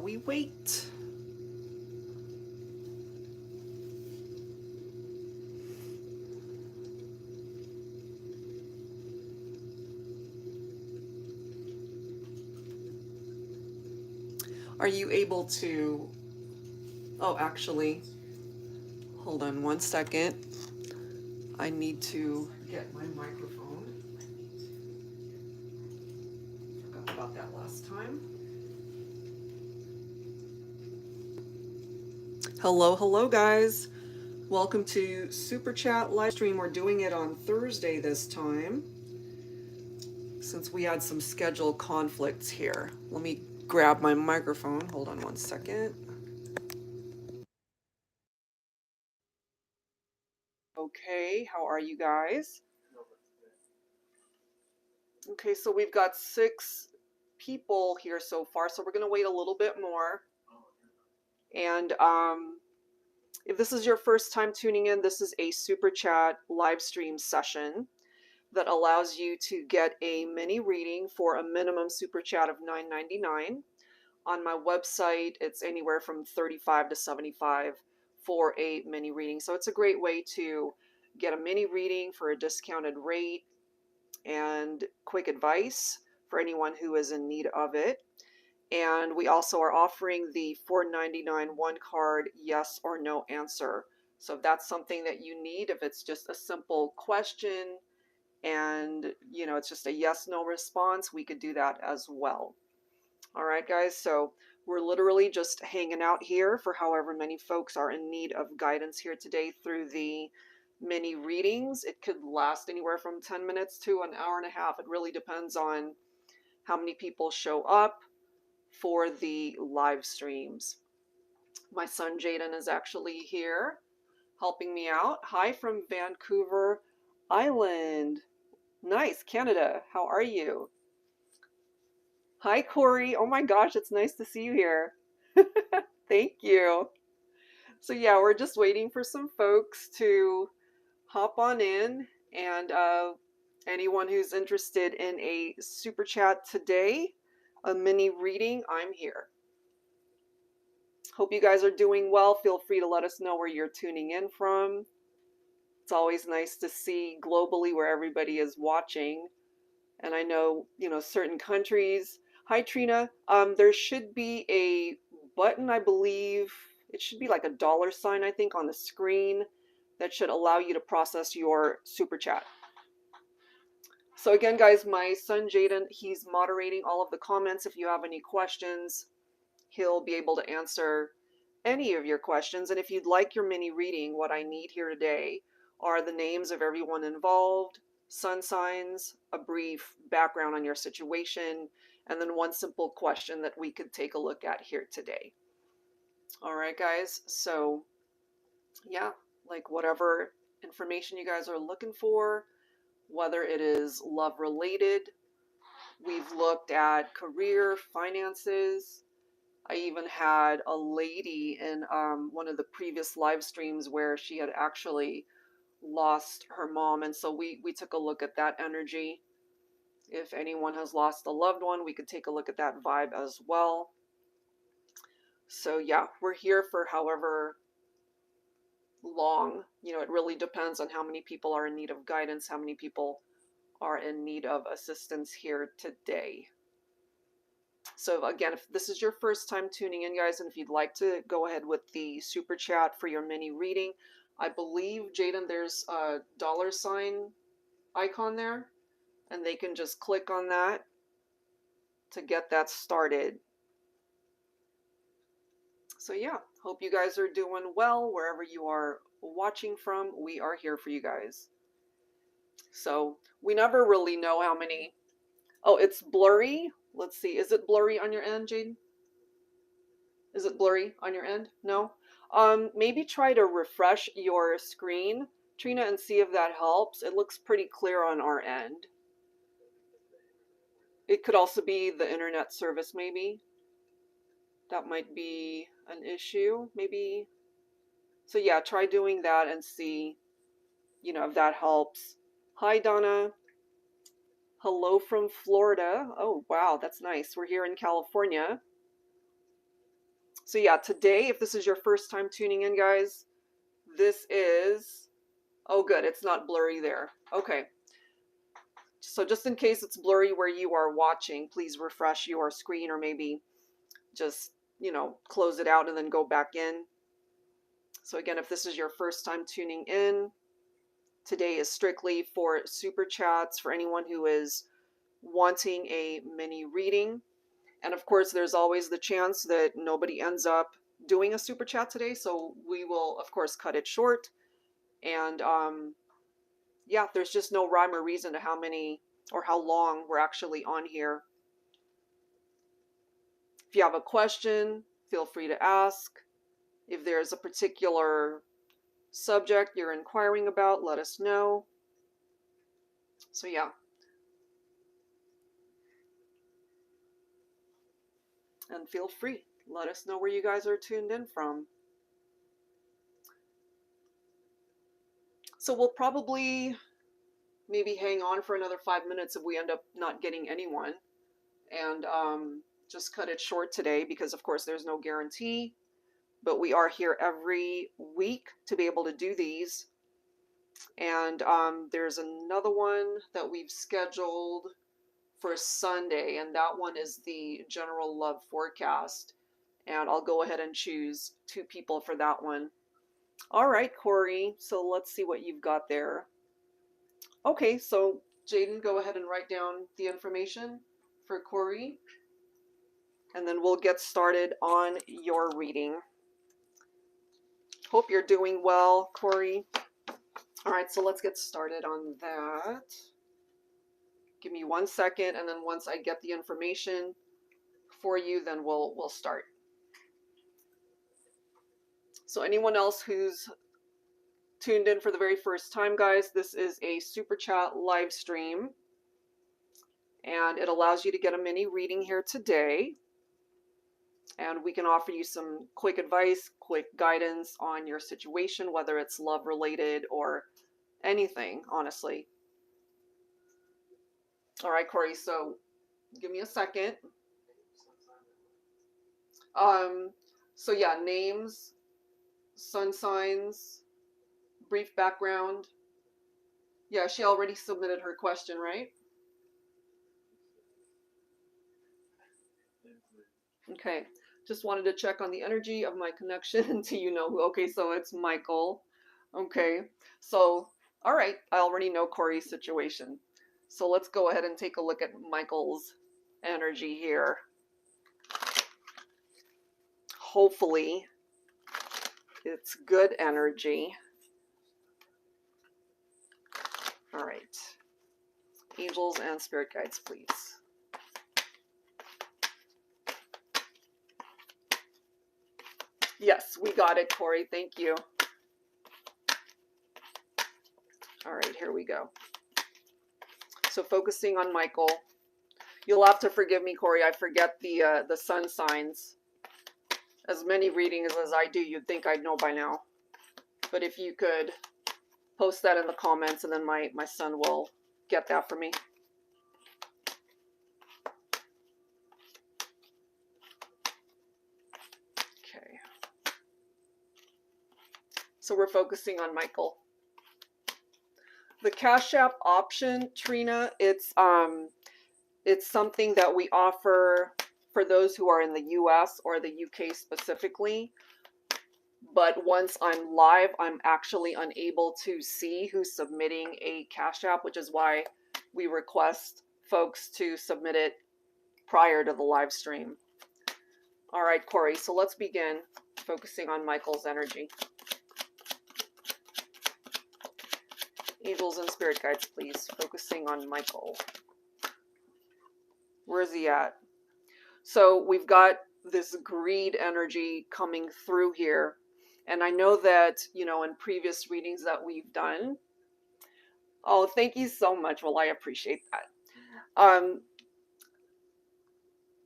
we wait. Are you able to, oh, actually, hold on one second. I need to get my microphone. Forgot about that last time. Hello, hello guys. Welcome to Super Chat Livestream. We're doing it on Thursday this time, since we had some schedule conflicts here. Let me grab my microphone. Hold on one second. Okay, how are you guys? Okay, so we've got 6 people here so far, so we're going to wait a little bit more. And if this is your first time tuning in, this is a Super Chat live stream session that allows you to get a mini reading for a minimum Super Chat of $9.99. On my website, it's anywhere from $35 to $75 for a mini reading. So it's a great way to get a mini reading for a discounted rate and quick advice for anyone who is in need of it. And we also are offering the $4.99 one card yes or no answer. So if that's something that you need, if it's just a simple question and it's just a yes no response, we could do that as well. All right, guys, so we're literally just hanging out here for however many folks are in need of guidance here today through the mini readings. It could last anywhere from 10 minutes to an hour and a half. It really depends on how many people show up for the live streams. My son Jaden is actually here helping me out. Hi from Vancouver Island. Nice, Canada. How are you? Hi, Corey. Oh my gosh, it's nice to see you here. Thank you. So yeah, we're just waiting for some folks to hop on in, and anyone who's interested in a super chat today, a mini reading, I'm here. Hope you guys are doing well. Feel free to let us know where you're tuning in from. It's always nice to see globally where everybody is watching. And I know, certain countries. Hi, Trina. There should be a button, I believe. It should be like a $sign, I think, on the screen that should allow you to process your super chat. So again, guys, my son Jaden, he's moderating all of the comments. If you have any questions, he'll be able to answer any of your questions. And if you'd like your mini reading, what I need here today are the names of everyone involved, sun signs, a brief background on your situation, and then one simple question that we could take a look at here today. All right, guys. So yeah, like whatever information you guys are looking for, whether it is love related, we've looked at career, finances. I even had a lady in one of the previous live streams where she had actually lost her mom, and so we took a look at that energy. If anyone has lost a loved one, we could take a look at that vibe as well. So yeah, we're here for however long. It really depends on how many people are in need of guidance, how many people are in need of assistance here today. So again, if this is your first time tuning in, guys, and if you'd like to go ahead with the super chat for your mini reading, I believe, Jaden, there's a $sign icon there, and they can just click on that to get that started. So yeah, hope you guys are doing well wherever you are watching from. We are here for you guys. So we never really know how many. Oh, it's blurry. Let's see. Is it blurry on your end, Jaden? Is it blurry on your end? No? Maybe try to refresh your screen, Trina, and see if that helps. It looks pretty clear on our end. It could also be the internet service, maybe. That might be an issue, maybe. So yeah, try doing that and see, if that helps. Hi, Donna. Hello from Florida. Oh, wow, that's nice. We're here in California. So yeah, today, if this is your first time tuning in, guys, this is, oh good, it's not blurry there. Okay. So just in case it's blurry where you are watching, please refresh your screen, or maybe just, you know, close it out and then go back in. So again, if this is your first time tuning in, today is strictly for super chats for anyone who is wanting a mini reading. And of course, there's always the chance that nobody ends up doing a super chat today. So we will, of course, cut it short. And yeah, there's just no rhyme or reason to how many or how long we're actually on here. If you have a question, feel free to ask. If there's a particular subject you're inquiring about, let us know. So yeah. And feel free. Let us know where you guys are tuned in from. So we'll probably maybe hang on for another 5 minutes if we end up not getting anyone. And just cut it short today because, of course, there's no guarantee. But we are here every week to be able to do these. And there's another one that we've scheduled for Sunday, and that one is the general love forecast. And I'll go ahead and choose 2 people for that one. All right, Corey, so let's see what you've got there. Okay, so Jaden, go ahead and write down the information for Corey, and then we'll get started on your reading. Hope you're doing well, Corey. All right, so let's get started on that. Give me 1 second, and then once I get the information for you, then we'll start. So anyone else who's tuned in for the very first time, guys, this is a super chat live stream, and it allows you to get a mini reading here today, and we can offer you some quick advice, quick guidance on your situation, whether it's love related or anything, honestly. All right, Corey, so give me a second. So yeah, names, sun signs, brief background. Yeah, she already submitted her question, right? Okay, just wanted to check on the energy of my connection until you know who. Okay, so it's Michael. Okay, so, all right, I already know Corey's situation. So let's go ahead and take a look at Michael's energy here. Hopefully, it's good energy. All right. Angels and spirit guides, please. Yes, we got it, Corey. Thank you. All right, here we go. So focusing on Michael. You'll have to forgive me, Corey. I forget the sun signs. As many readings as I do, you'd think I'd know by now. But if you could post that in the comments, and then my son will get that for me. Okay. So we're focusing on Michael. The Cash App option, Trina, it's something that we offer for those who are in the US or the UK specifically. But once I'm live, I'm actually unable to see who's submitting a Cash App, which is why we request folks to submit it prior to the live stream. All right, Corey, so let's begin focusing on Michael's energy. Angels and spirit guides, please, focusing on Michael. Where is he at? So we've got this greed energy coming through here. And I know that, you know, in previous readings that we've done. Oh, thank you so much. Well, I appreciate that.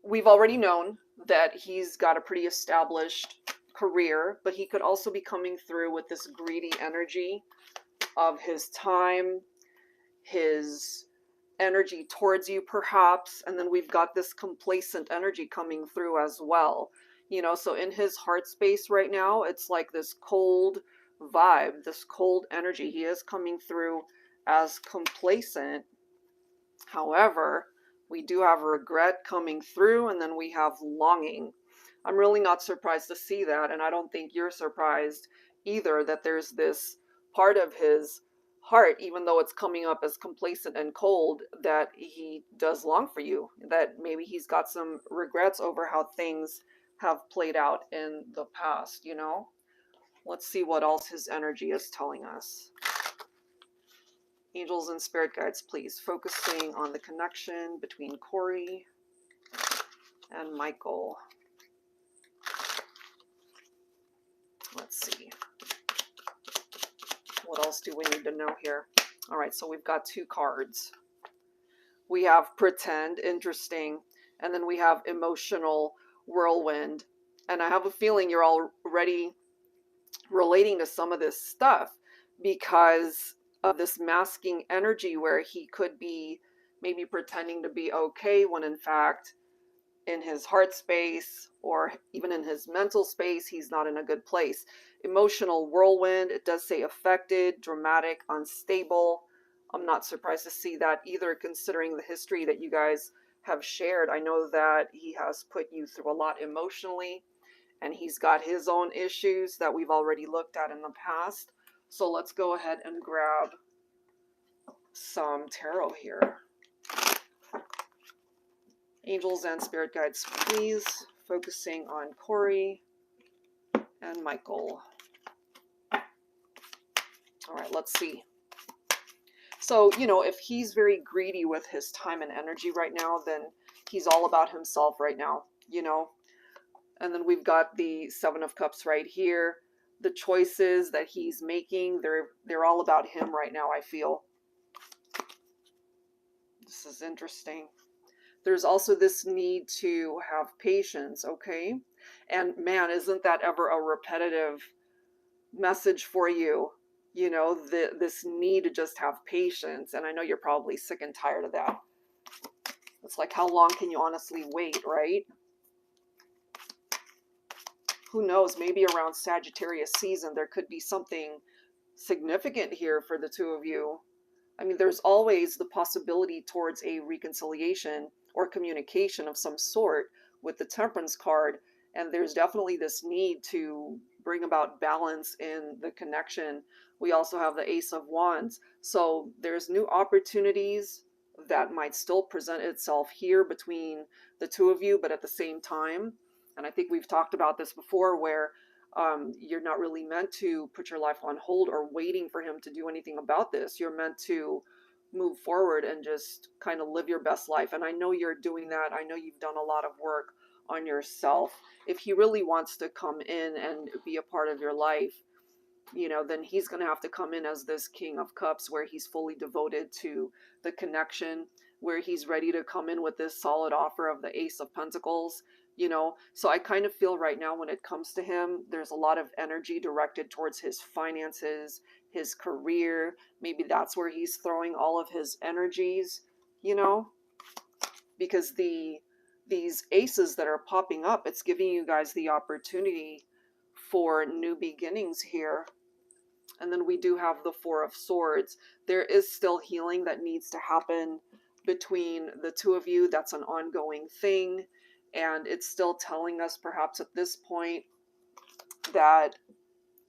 We've already known that he's got a pretty established career, but he could also be coming through with this greedy energy of his time, his energy towards you perhaps, and then we've got this complacent energy coming through as well. You know, so in his heart space right now, it's like this cold vibe, this cold energy. He is coming through as complacent. However, we do have regret coming through, and then we have longing. I'm really not surprised to see that, and I don't think you're surprised either that there's this part of his heart, even though it's coming up as complacent and cold, that he does long for you, that maybe he's got some regrets over how things have played out in the past, you know? Let's see what else his energy is telling us. Angels and spirit guides, please, focusing on the connection between Corey and Michael. Let's see. What else do we need to know here? All right, so we've got 2 cards. We have pretend, interesting, and then we have emotional whirlwind. And I have a feeling you're already relating to some of this stuff because of this masking energy where he could be maybe pretending to be okay when in fact in his heart space or even in his mental space he's not in a good place. Emotional whirlwind, it does say affected, dramatic, unstable. I'm not surprised to see that either, considering the history that you guys have shared. I know that he has put you through a lot emotionally, and he's got his own issues that we've already looked at in the past. So let's go ahead and grab some tarot here. Angels and spirit guides, please, focusing on Corey and Michael. All right, let's see. So, you know, if he's very greedy with his time and energy right now, then he's all about himself right now, you know. And then we've got the 7 of Cups right here. The choices that he's making, they're all about him right now, I feel. This is interesting. There's also this need to have patience, okay? And man, isn't that ever a repetitive message for you? You know, this need to just have patience. And I know you're probably sick and tired of that. It's like, how long can you honestly wait, right? Who knows, maybe around Sagittarius season, there could be something significant here for the 2 of you. I mean, there's always the possibility towards a reconciliation or communication of some sort with the Temperance card. And there's definitely this need to bring about balance in the connection. We also have the Ace of Wands. So there's new opportunities that might still present itself here between the 2 of you, but at the same time, and I think we've talked about this before, where you're not really meant to put your life on hold or waiting for him to do anything about this. You're meant to move forward and just kind of live your best life. And I know you're doing that. I know you've done a lot of work on yourself. If he really wants to come in and be a part of your life, you know, then he's going to have to come in as this King of Cups, where he's fully devoted to the connection, where he's ready to come in with this solid offer of the Ace of Pentacles. You know, so I kind of feel right now when it comes to him, there's a lot of energy directed towards his finances, his career. Maybe that's where he's throwing all of his energies, you know, because these aces that are popping up, it's giving you guys the opportunity for new beginnings here. And then we do have the 4 of Swords. There is still healing that needs to happen between the 2 of you. That's an ongoing thing. And it's still telling us perhaps at this point that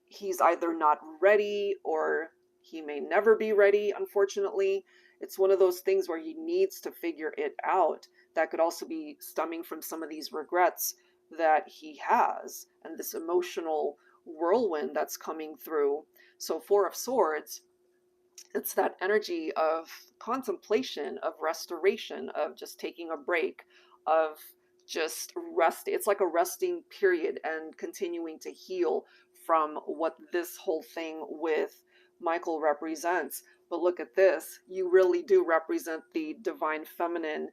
he's either not ready or he may never be ready, unfortunately. It's one of those things where he needs to figure it out. That could also be stemming from some of these regrets that he has and this emotional whirlwind that's coming through. So 4 of Swords, it's that energy of contemplation, of restoration, of just taking a break, of just rest. It's like a resting period and continuing to heal from what this whole thing with Michael represents. But look at this. You really do represent the divine feminine,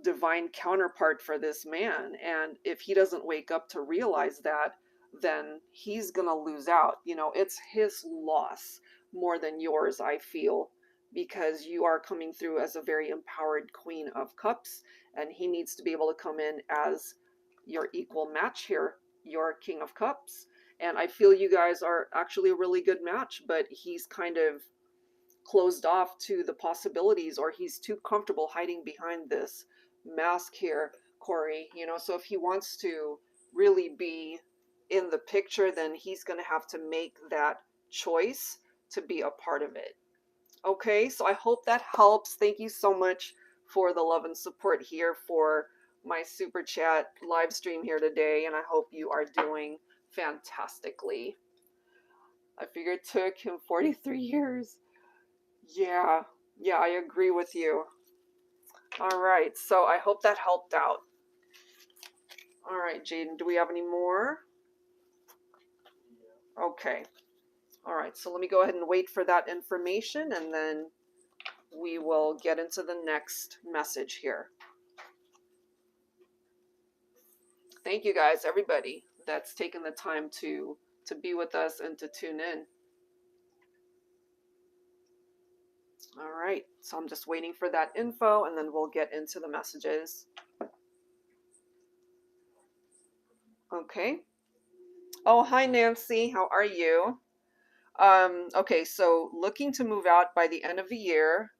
divine counterpart for this man. And if he doesn't wake up to realize that, then he's going to lose out. You know, it's his loss more than yours, I feel, because you are coming through as a very empowered Queen of Cups, and he needs to be able to come in as your equal match here, your King of Cups. And I feel you guys are actually a really good match, but he's kind of closed off to the possibilities, or he's too comfortable hiding behind this mask here, Corey. You know, so if he wants to really be in the picture, then he's going to have to make that choice to be a part of it. Okay, so I hope that helps. Thank you so much for the love and support here for my super chat live stream here today, and I hope you are doing fantastically. I figure it took him 43 years. Yeah, I agree with you. All right, so I hope that helped out. All right, Jaden, do we have any more? Okay. All right, so let me go ahead and wait for that information, and then we will get into the next message here. Thank you guys, everybody that's taken the time to be with us and to tune in. All right, so I'm just waiting for that info, and then we'll get into the messages. Okay. Oh, hi, Nancy. How are you? Okay, so looking to move out by the end of the year.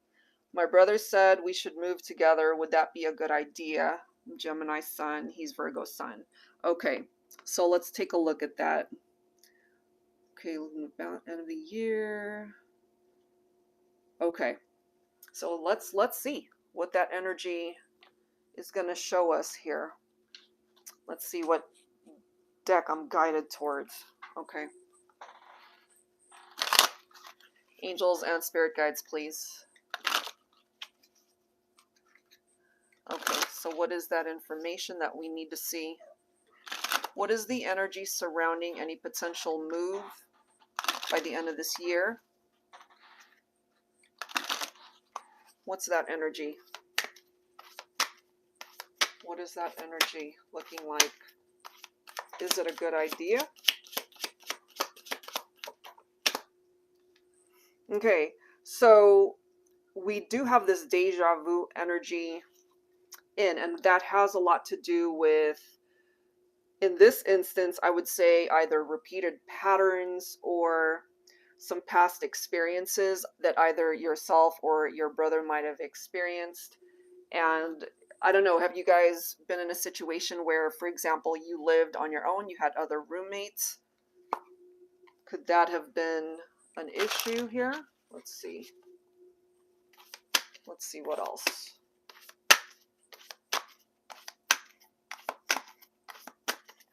My brother said we should move together. Would that be a good idea? Gemini sun, he's Virgo sun. Okay, so let's take a look at that. Okay, about end of the year. Okay, so let's see what that energy is going to show us here. Let's see what deck I'm guided towards. Okay. Angels and spirit guides, please. Okay, so what is that information that we need to see? What is the energy surrounding any potential move by the end of this year? What's that energy? What is that energy looking like? Is it a good idea? Okay, so we do have this deja vu energy and that has a lot to do with, in this instance, I would say either repeated patterns or some past experiences that either yourself or your brother might have experienced. And I don't know, have you guys been in a situation where, for example, you lived on your own, you had other roommates? Could that have been an issue here? Let's see. Let's see what else.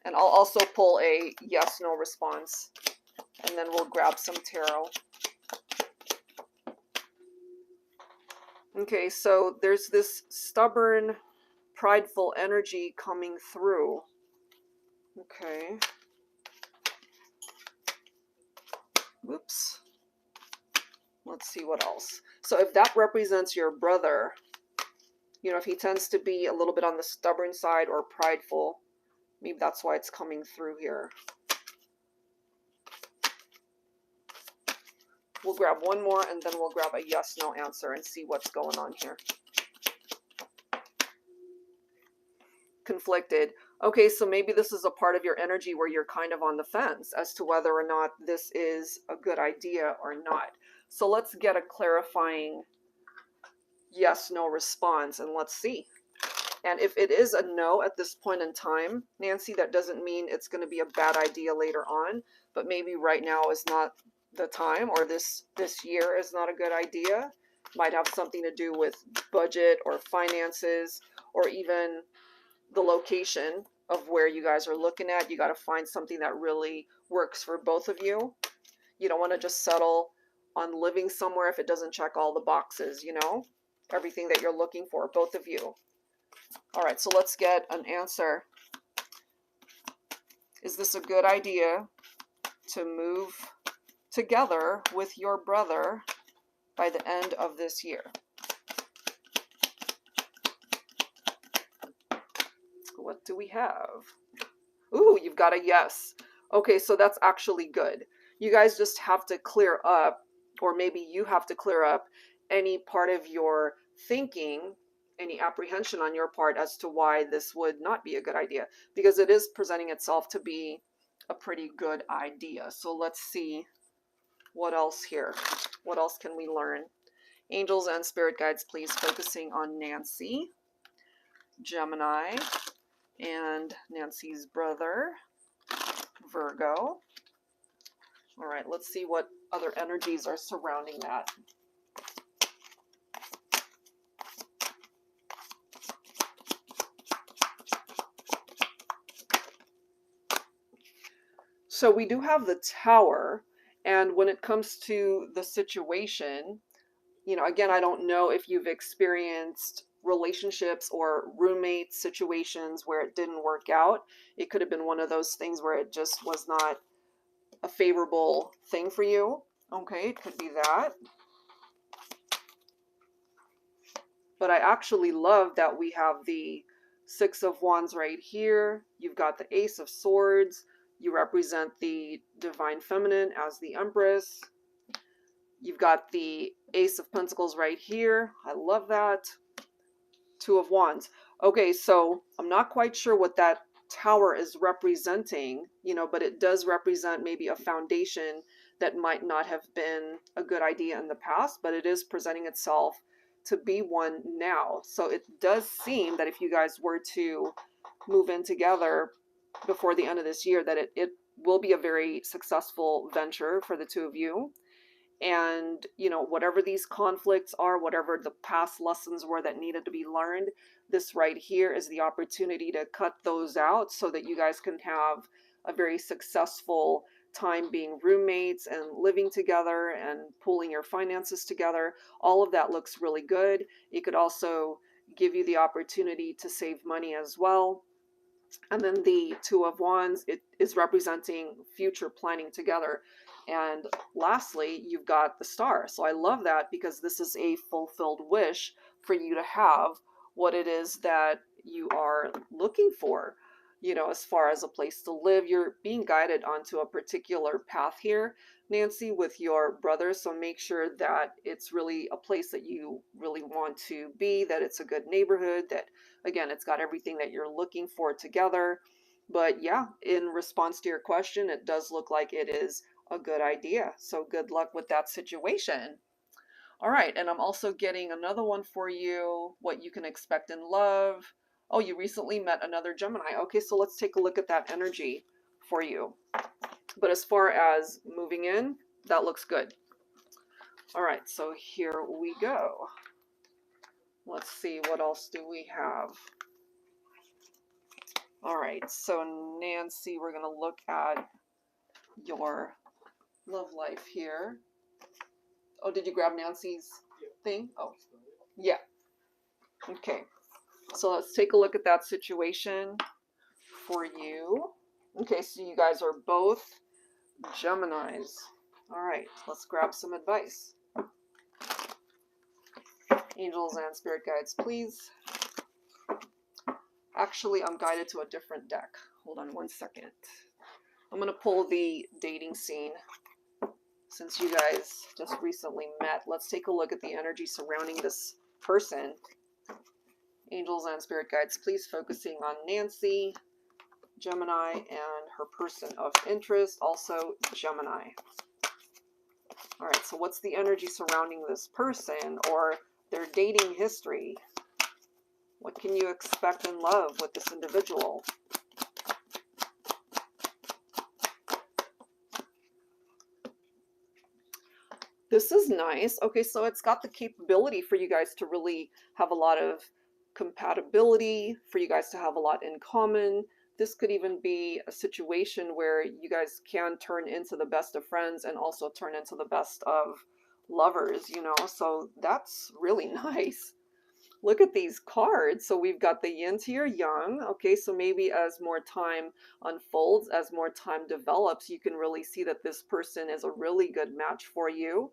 And I'll also pull a yes/no response, and then we'll grab some tarot. Okay, so there's this stubborn, prideful energy coming through. Okay. Whoops. Let's see what else. So if that represents your brother, you know, if he tends to be a little bit on the stubborn side or prideful, maybe that's why it's coming through here. We'll grab one more and then we'll grab a yes/no answer and see what's going on here. Conflicted. Okay, so maybe this is a part of your energy where you're kind of on the fence as to whether or not this is a good idea or not. So let's get a clarifying yes/no response and let's see. And if it is a no at this point in time, Nancy, that doesn't mean it's going to be a bad idea later on, but maybe right now is not the time, or this year is not a good idea. Might have something to do with budget or finances, or even the location of where you guys are looking at. You got to find something that really works for both of you. You don't want to just settle on living somewhere if it doesn't check all the boxes, you know, everything that you're looking for, both of you. All right, so let's get an answer. Is this a good idea to move together with your brother by the end of this year? What do we have? Ooh, you've got a yes. Okay, so that's actually good. You guys just have to clear up, or maybe you have to clear up any part of your thinking any apprehension on your part as to why this would not be a good idea, because it is presenting itself to be a pretty good idea. So let's see what else here. What else can we learn? Angels and spirit guides, please, focusing on Nancy, Gemini, and Nancy's brother, Virgo. All right, let's see what other energies are surrounding that. So we do have the Tower, and when it comes to the situation, you know, again, I don't know if you've experienced relationships or roommate situations where it didn't work out. It could have been one of those things where it just was not a favorable thing for you. Okay, it could be that. But I actually love that we have the Six of Wands right here. You've got the Ace of Swords. You represent the Divine Feminine as the Empress. You've got the Ace of Pentacles right here. I love that. Two of Wands. Okay, so I'm not quite sure what that Tower is representing, you know, but it does represent maybe a foundation that might not have been a good idea in the past, but it is presenting itself to be one now. So it does seem that if you guys were to move in together before the end of this year, that it will be a very successful venture for the two of you. And, you know, whatever these conflicts are, whatever the past lessons were that needed to be learned, this right here is the opportunity to cut those out so that you guys can have a very successful time being roommates and living together and pooling your finances together. All of that looks really good. It could also give you the opportunity to save money as well. And then the Two of Wands, it is representing future planning together. And lastly, you've got the Star. So I love that because this is a fulfilled wish for you to have what it is that you are looking for. You know, as far as a place to live, you're being guided onto a particular path here, Nancy, with your brother. So make sure that it's really a place that you really want to be, that it's a good neighborhood, that, again, it's got everything that you're looking for together. But yeah, in response to your question, it does look like it is a good idea. So good luck with that situation. All right, and I'm also getting another one for you, what you can expect in love. Oh, you recently met another Gemini. Okay, so let's take a look at that energy for you. But as far as moving in, that looks good. All right, so here we go. Let's see, what else do we have? All right, so Nancy, we're going to look at your love life here. Oh, did you grab Nancy's thing? Oh, yeah. Okay, so let's take a look at that situation for you. Okay, so you guys are both Geminis. All right, let's grab some advice. Angels and spirit guides, please. Actually, I'm guided to a different deck. Hold on one second. I'm going to pull the dating scene. Since you guys just recently met, let's take a look at the energy surrounding this person. Angels and spirit guides, please, focusing on Nancy, Gemini, and her person of interest, also Gemini. All right, so what's the energy surrounding this person or their dating history? What can you expect in love with this individual? This is nice. Okay, so it's got the capability for you guys to really have a lot of compatibility, for you guys to have a lot in common. This could even be a situation where you guys can turn into the best of friends and also turn into the best of lovers, you know, so that's really nice. Look at these cards. So we've got the yin to your yang. Okay, so maybe as more time unfolds, as more time develops, you can really see that this person is a really good match for you.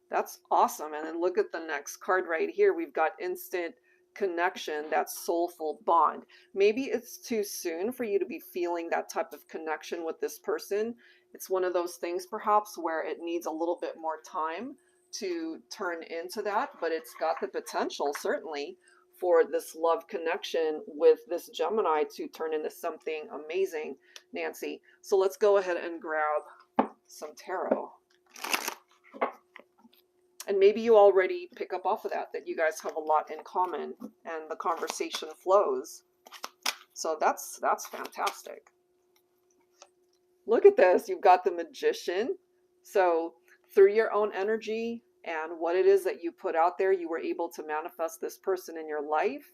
That's awesome. And then look at the next card right here. We've got instant connection, that soulful bond. Maybe it's too soon for you to be feeling that type of connection with this person. It's one of those things perhaps where it needs a little bit more time to turn into that, but it's got the potential certainly for this love connection with this Gemini to turn into something amazing, Nancy. So let's go ahead and grab some tarot. And maybe you already pick up off of that you guys have a lot in common and the conversation flows. So that's fantastic. Look at this. You've got the Magician. So through your own energy and what it is that you put out there, you were able to manifest this person in your life.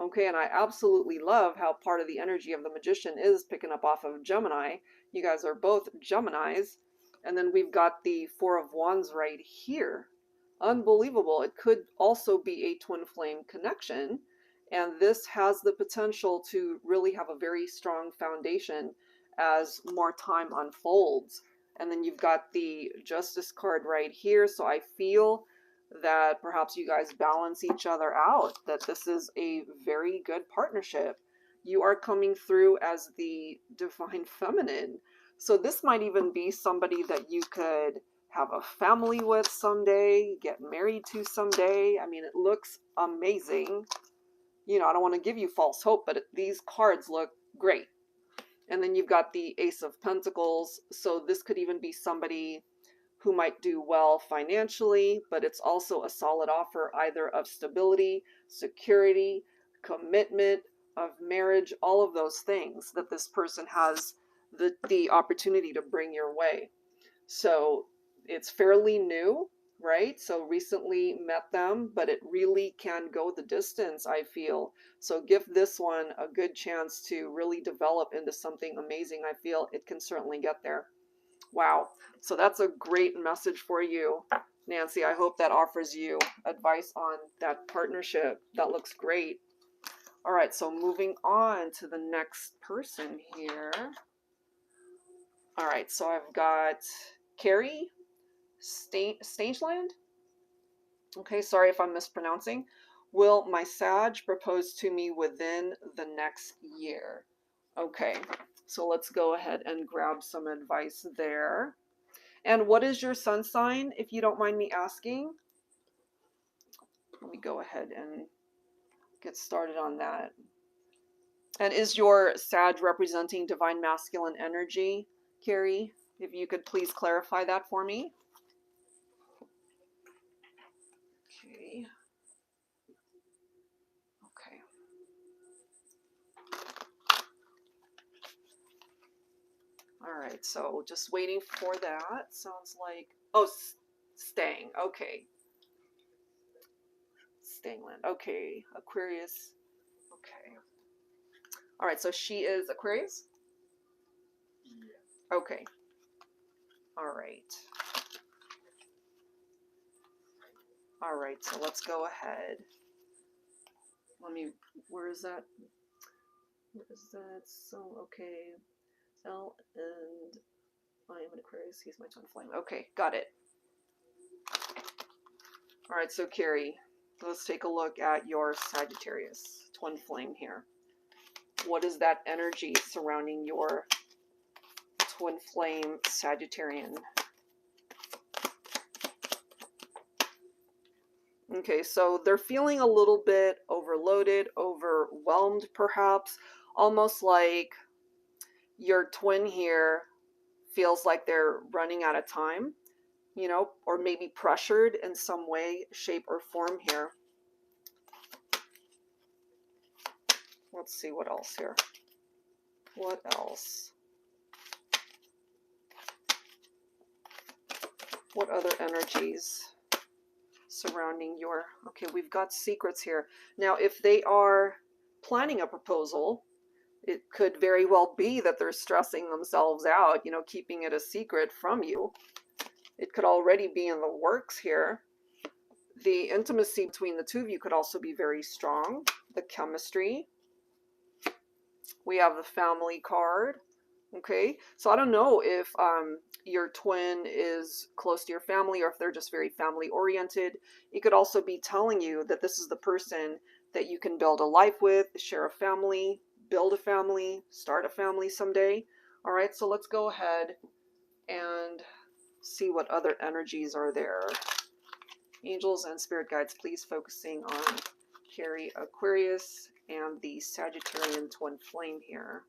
Okay, and I absolutely love how part of the energy of the Magician is picking up off of Gemini. You guys are both Geminis. And then we've got the Four of Wands right here. Unbelievable. It could also be a twin flame connection. And this has the potential to really have a very strong foundation as more time unfolds. And then you've got the Justice card right here. So I feel that perhaps you guys balance each other out, that this is a very good partnership. You are coming through as the divine feminine. So this might even be somebody that you could have a family with someday, get married to someday. I mean, it looks amazing. You know, I don't want to give you false hope, but these cards look great. And then you've got the Ace of Pentacles. So this could even be somebody who might do well financially, but it's also a solid offer either of stability, security, commitment, of marriage, all of those things that this person has the opportunity to bring your way. So it's fairly new, right? So recently met them, but it really can go the distance, I feel. So give this one a good chance to really develop into something amazing. I feel it can certainly get there. Wow. So that's a great message for you, Nancy. I hope that offers you advice on that partnership. That looks great. All right, so moving on to the next person here. All right, so I've got Carrie Stageland. Okay, sorry if I'm mispronouncing. Will my Sag propose to me within the next year? Okay, so let's go ahead and grab some advice there. And what is your sun sign, if you don't mind me asking? Let me go ahead and get started on that. And is your Sag representing divine masculine energy, Carrie? If you could please clarify that for me. Okay. Okay. All right, so just waiting for that. Sounds like, oh, staying. Okay. Stayingland. Okay. Aquarius. Okay. All right, so she is Aquarius? Okay. All right. All right, so let's go ahead. Where is that? Where is that? So, okay. L and I am an Aquarius. He's my twin flame. Okay, got it. All right, so Carrie, let's take a look at your Sagittarius twin flame here. What is that energy surrounding your twin flame Sagittarian? Okay, so they're feeling a little bit overloaded, overwhelmed perhaps, almost like your twin here feels like they're running out of time, you know, or maybe pressured in some way, shape, or form here. Let's see what else here. What else? What other energies surrounding your... Okay, we've got secrets here. Now, if they are planning a proposal, it could very well be that they're stressing themselves out, you know, keeping it a secret from you. It could already be in the works here. The intimacy between the two of you could also be very strong. The chemistry. We have the family card. Okay, so I don't know if your twin is close to your family or if they're just very family oriented. It could also be telling you that this is the person that you can build a life with, share a family, build a family, start a family someday. All right, so let's go ahead and see what other energies are there. Angels and spirit guides, please focusing on Carrie Aquarius and the Sagittarian twin flame here.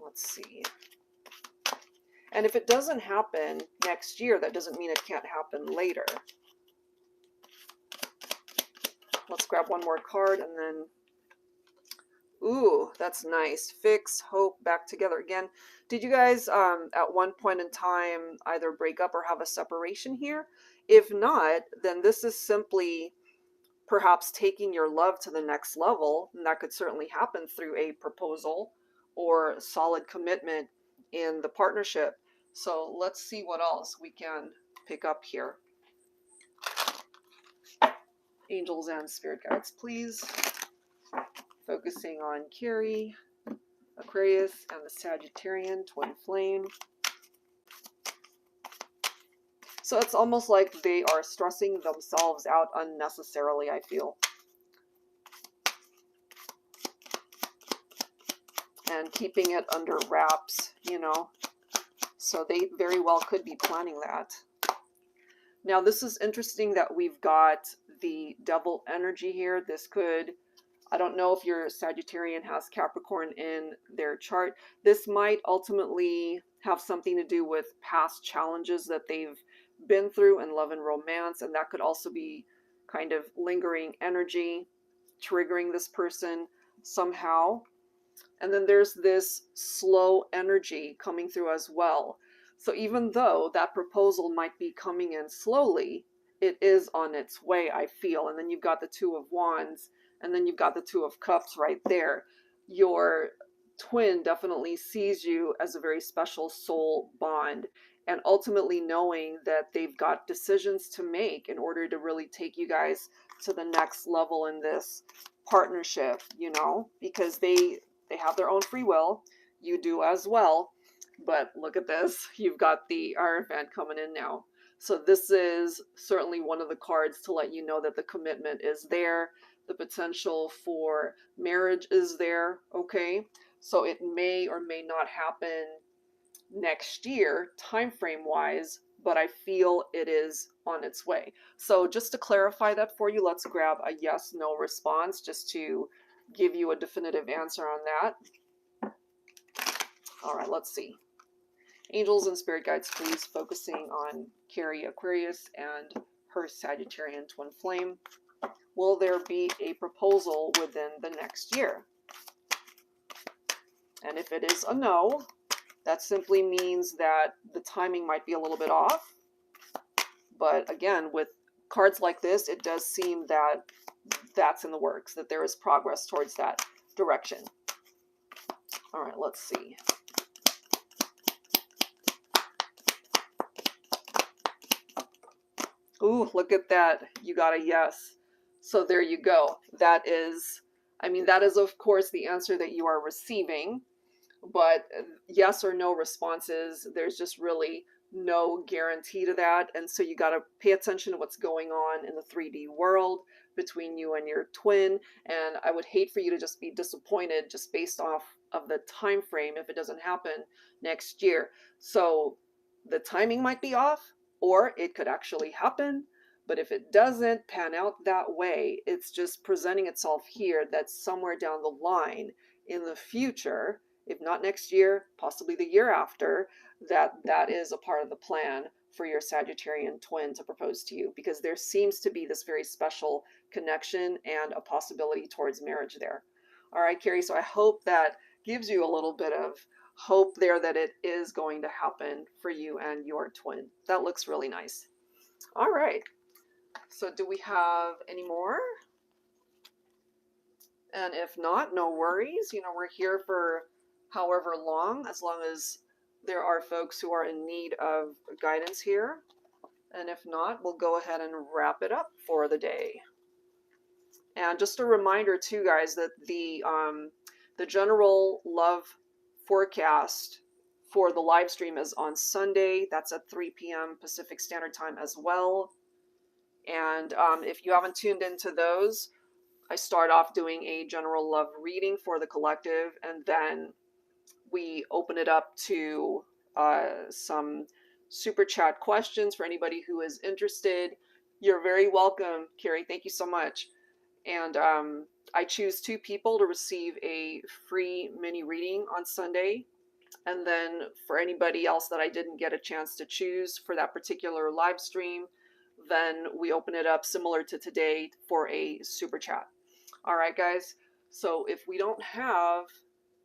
Let's see. And if it doesn't happen next year, that doesn't mean it can't happen later. Let's grab one more card and then... Ooh, that's nice. Fix, hope, back together again. Did you guys at one point in time either break up or have a separation here? If not, then this is simply perhaps taking your love to the next level, and that could certainly happen through a proposal or solid commitment in the partnership. So let's see what else we can pick up here. Angels and spirit guides, please. Focusing on Carrie, Aquarius, and the Sagittarian twin flame. So it's almost like they are stressing themselves out unnecessarily, I feel. And keeping it under wraps, you know. So they very well could be planning that. Now this is interesting that we've got the double energy here. This could... I don't know if your Sagittarian has Capricorn in their chart. This might ultimately have something to do with past challenges that they've been through in love and romance, and that could also be kind of lingering energy, triggering this person somehow. And then there's this slow energy coming through as well. So even though that proposal might be coming in slowly, it is on its way, I feel. And then you've got the Two of Wands, and then you've got the Two of Cups right there. Your twin definitely sees you as a very special soul bond, and ultimately knowing that they've got decisions to make in order to really take you guys to the next level in this partnership, you know, because they have their own free will. You do as well. But look at this. You've got the Hierophant coming in now. So this is certainly one of the cards to let you know that the commitment is there. The potential for marriage is there, okay? So it may or may not happen next year, time frame wise, but I feel it is on its way. So just to clarify that for you, let's grab a yes, no response just to give you a definitive answer on that. All right, let's see. Angels and spirit guides, please, focusing on Carrie Aquarius and her Sagittarian twin flame. Will there be a proposal within the next year? And if it is a no, that simply means that the timing might be a little bit off. But again, with cards like this, it does seem that that's in the works, that there is progress towards that direction. All right, let's see. Ooh, look at that. You got a yes. So there you go. That is, I mean, that is of course the answer that you are receiving, but yes or no responses, there's just really no guarantee to that. And so you got to pay attention to what's going on in the 3D world between you and your twin. And I would hate for you to just be disappointed just based off of the time frame if it doesn't happen next year. So the timing might be off, or it could actually happen. But if it doesn't pan out that way, it's just presenting itself here that somewhere down the line in the future, if not next year, possibly the year after, that is a part of the plan for your Sagittarian twin to propose to you, because there seems to be this very special connection and a possibility towards marriage there. All right, Carrie, so I hope that gives you a little bit of hope there that it is going to happen for you and your twin. That looks really nice. All right. So do we have any more? And if not, no worries. You know, we're here for however long, as long as there are folks who are in need of guidance here. And if not, we'll go ahead and wrap it up for the day. And just a reminder too, guys, that the general love forecast for the live stream is on Sunday. That's at 3 p.m. Pacific Standard Time as well. And if you haven't tuned into those, I start off doing a general love reading for the collective, and then we open it up to some super chat questions for anybody who is interested. You're very welcome, Carrie. Thank you so much. And I choose 2 people to receive a free mini reading on Sunday. And then for anybody else that I didn't get a chance to choose for that particular live stream, then we open it up similar to today for a super chat. All right, guys. So if we don't have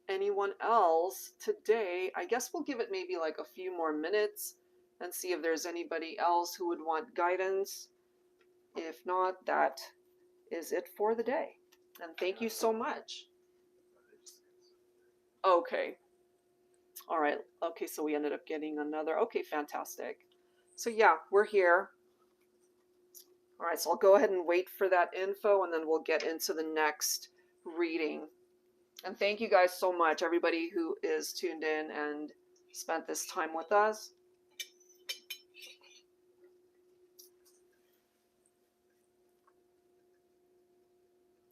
anyone else today, I guess we'll give it maybe like a few more minutes and see if there's anybody else who would want guidance. If not, that is it for the day. And thank you so much. Okay. All right. Okay, so we ended up getting another. Okay, fantastic. So yeah, we're here. All right, so I'll go ahead and wait for that info, and then we'll get into the next reading. And thank you guys so much, everybody who is tuned in and spent this time with us.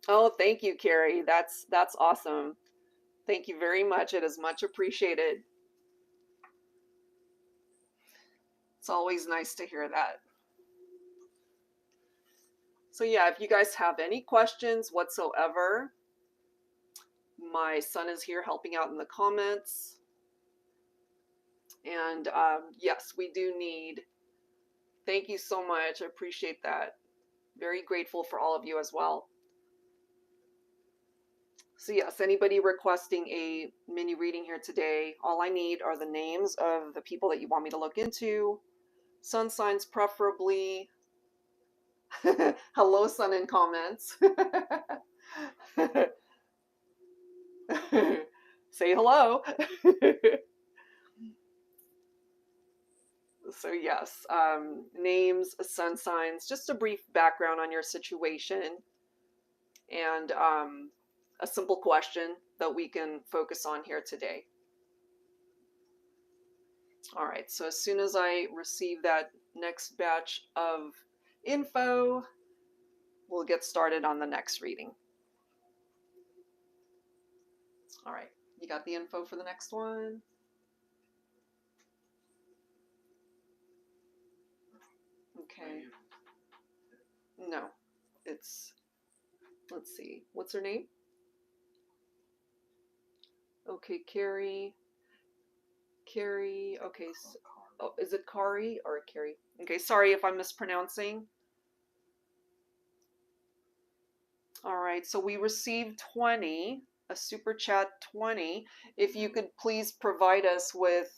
Oh, thank you, Carrie. That's awesome. Thank you very much. It is much appreciated. It's always nice to hear that. So yeah, if you guys have any questions whatsoever, my son is here helping out in the comments. And yes, we do need, thank you so much. I appreciate that. Very grateful for all of you as well. So yes, anybody requesting a mini reading here today, all I need are the names of the people that you want me to look into, sun signs preferably. Hello, sun in comments. Say hello. So yes, names, sun signs, just a brief background on your situation, and a simple question that we can focus on here today. All right, so as soon as I receive that next batch of info, we'll get started on the next reading. All right, you got the info for the next one? Okay. No, it's, let's see, what's her name? Okay, Carrie, okay, so, oh, is it Carrie or Carrie? Okay, sorry if I'm mispronouncing. All right, so we received 20, a super chat 20. If you could please provide us with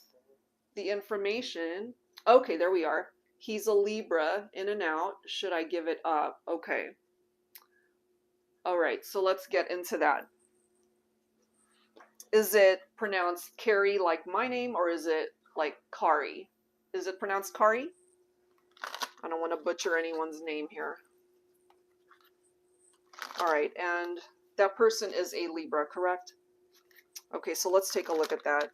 the information. Okay, there we are. He's a Libra, in and out. Should I give it up? Okay. All right, so let's get into that. Is it pronounced Carrie like my name, or is it like Carrie? Is it pronounced Carrie? I don't want to butcher anyone's name here. All right, and that person is a Libra, correct? Okay, so let's take a look at that.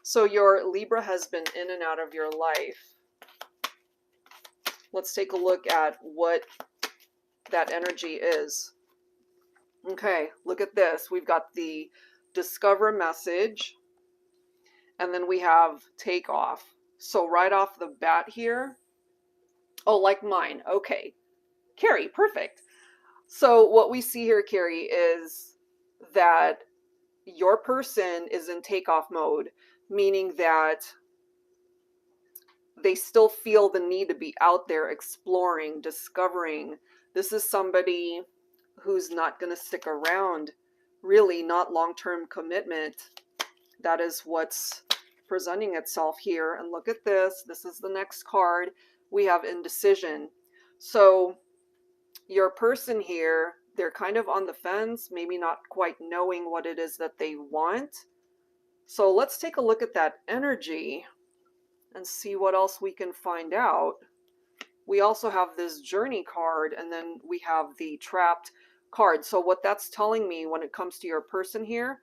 So your Libra has been in and out of your life. Let's take a look at what that energy is. Okay, look at this. We've got the discover message, and then we have take off. So right off the bat here, oh, like mine. Okay, Carrie, perfect. So what we see here, Carrie, is that your person is in takeoff mode, meaning that they still feel the need to be out there exploring, discovering. This is somebody who's not going to stick around, really not long-term commitment. That is what's presenting itself here. And look at this. This is the next card. We have indecision. So your person here, they're kind of on the fence, maybe not quite knowing what it is that they want. So let's take a look at that energy and see what else we can find out. We also have this journey card, and then we have the trapped card. So what that's telling me when it comes to your person here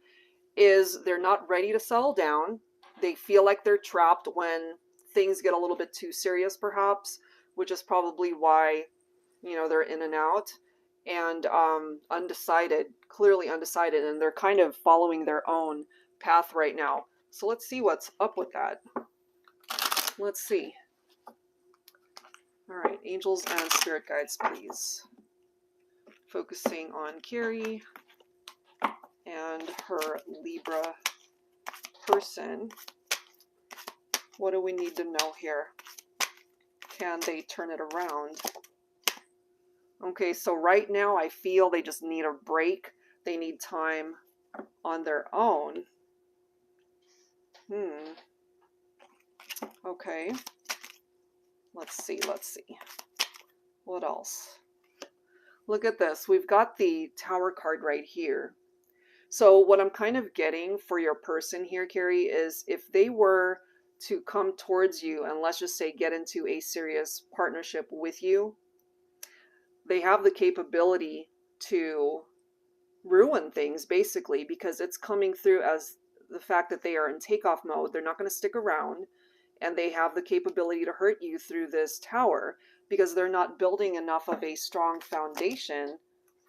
is they're not ready to settle down. They feel like they're trapped when things get a little bit too serious, perhaps, which is probably why, you know, they're in and out, and undecided, clearly undecided, and they're kind of following their own path right now. So let's see what's up with that. Let's see. All right. angels and spirit guides, please. Focusing on Carrie and her Libra person. What do we need to know here? Can they turn it around? Okay, so right now I feel they just need a break. They need time on their own. Okay. Let's see. What else? Look at this. We've got the Tower card right here. So what I'm kind of getting for your person here, Carrie, is if they were to come towards you and let's just say get into a serious partnership with you, they have the capability to ruin things basically, because it's coming through as the fact that they are in takeoff mode. They're not going to stick around, and they have the capability to hurt you through this tower because they're not building enough of a strong foundation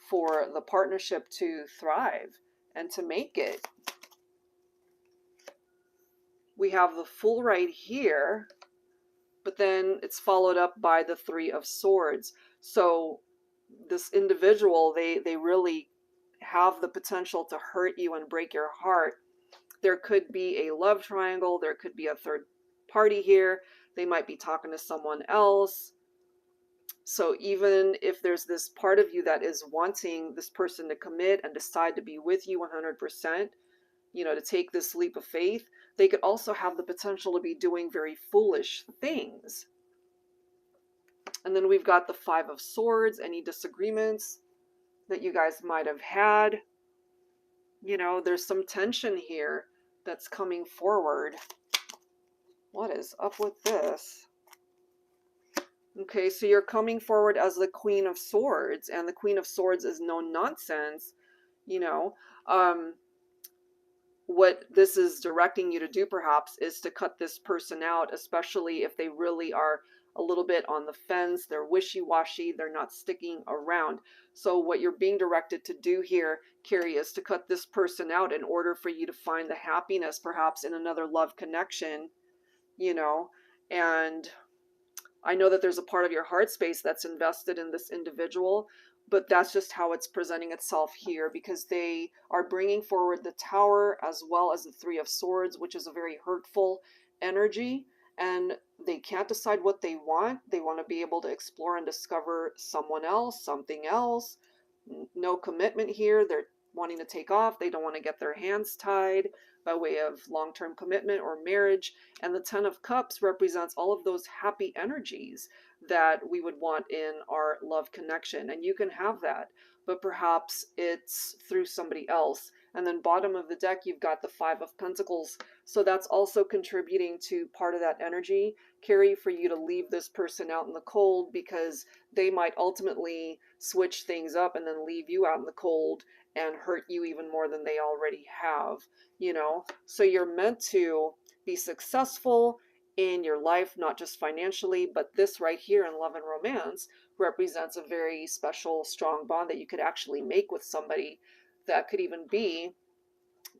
for the partnership to thrive and to make it. We have the Fool right here, but then it's followed up by the Three of Swords. So this individual, they really have the potential to hurt you and break your heart. There could be a love triangle. There could be a third party here. They might be talking to someone else. So even if there's this part of you that is wanting this person to commit and decide to be with you 100%, you know, to take this leap of faith, they could also have the potential to be doing very foolish things. And then we've got the Five of Swords, any disagreements that you guys might have had. You know, there's some tension here that's coming forward. What is up with this? Okay, so you're coming forward as the Queen of Swords, and the Queen of Swords is no nonsense, you know. What this is directing you to do perhaps is to cut this person out, especially if they really are a little bit on the fence, they're wishy-washy, they're not sticking around. So what you're being directed to do here, Carrie, is to cut this person out in order for you to find the happiness perhaps in another love connection, you know. And I know that there's a part of your heart space that's invested in this individual, but that's just how it's presenting itself here, because they are bringing forward the Tower as well as the Three of Swords, which is a very hurtful energy, and they can't decide what they want. They want to be able to explore and discover someone else, something else. No commitment here. They're wanting to take off. They don't want to get their hands tied by way of long-term commitment or marriage. And the Ten of Cups represents all of those happy energies that we would want in our love connection. And you can have that, but perhaps it's through somebody else. And then bottom of the deck, you've got the Five of Pentacles. So that's also contributing to part of that energy, Carrie, for you to leave this person out in the cold, because they might ultimately switch things up and then leave you out in the cold and hurt you even more than they already have, you know. So you're meant to be successful in your life, not just financially, but this right here in love and romance represents a very special, strong bond that you could actually make with somebody that could even be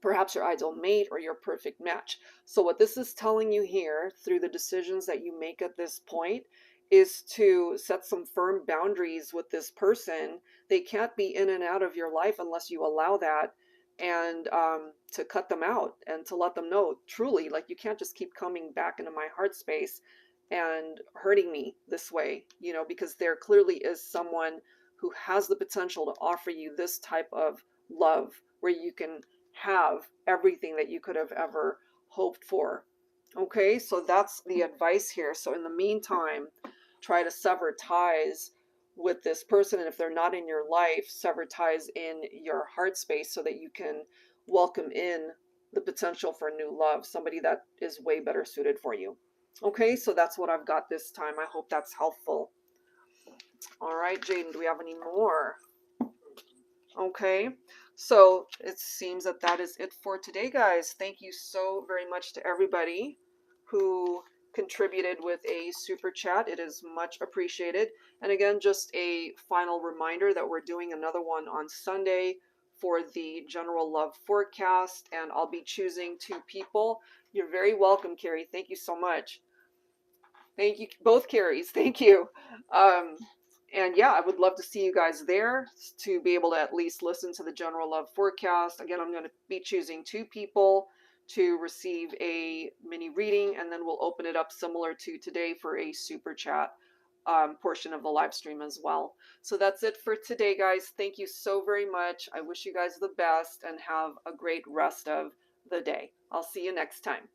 perhaps your ideal mate or your perfect match. So what this is telling you here through the decisions that you make at this point is to set some firm boundaries with this person. They can't be in and out of your life unless you allow that, and to cut them out and to let them know truly, like, you can't just keep coming back into my heart space and hurting me this way, you know, because there clearly is someone who has the potential to offer you this type of love where you can have everything that you could have ever hoped for. Okay, so that's the advice here. So in the meantime, try to sever ties with this person, and if they're not in your life, sever ties in your heart space so that you can welcome in the potential for new love, somebody that is way better suited for you. Okay, so that's what I've got this time. I hope that's helpful. All right, Jaden, do we have any more? Okay, so it seems that that is it for today, guys. Thank you so very much to everybody who contributed with a super chat. It is much appreciated. And again, just a final reminder that we're doing another one on Sunday for the general love forecast, and I'll be choosing 2 people. You're very welcome, Carrie. Thank you so much. Thank you, both Carries. Thank you. And yeah, I would love to see you guys there to be able to at least listen to the general love forecast. Again, I'm going to be choosing 2 people to receive a mini reading, and then we'll open it up similar to today for a super chat portion of the live stream as well. So that's it for today, guys. Thank you so very much. I wish you guys the best and have a great rest of the day. I'll see you next time.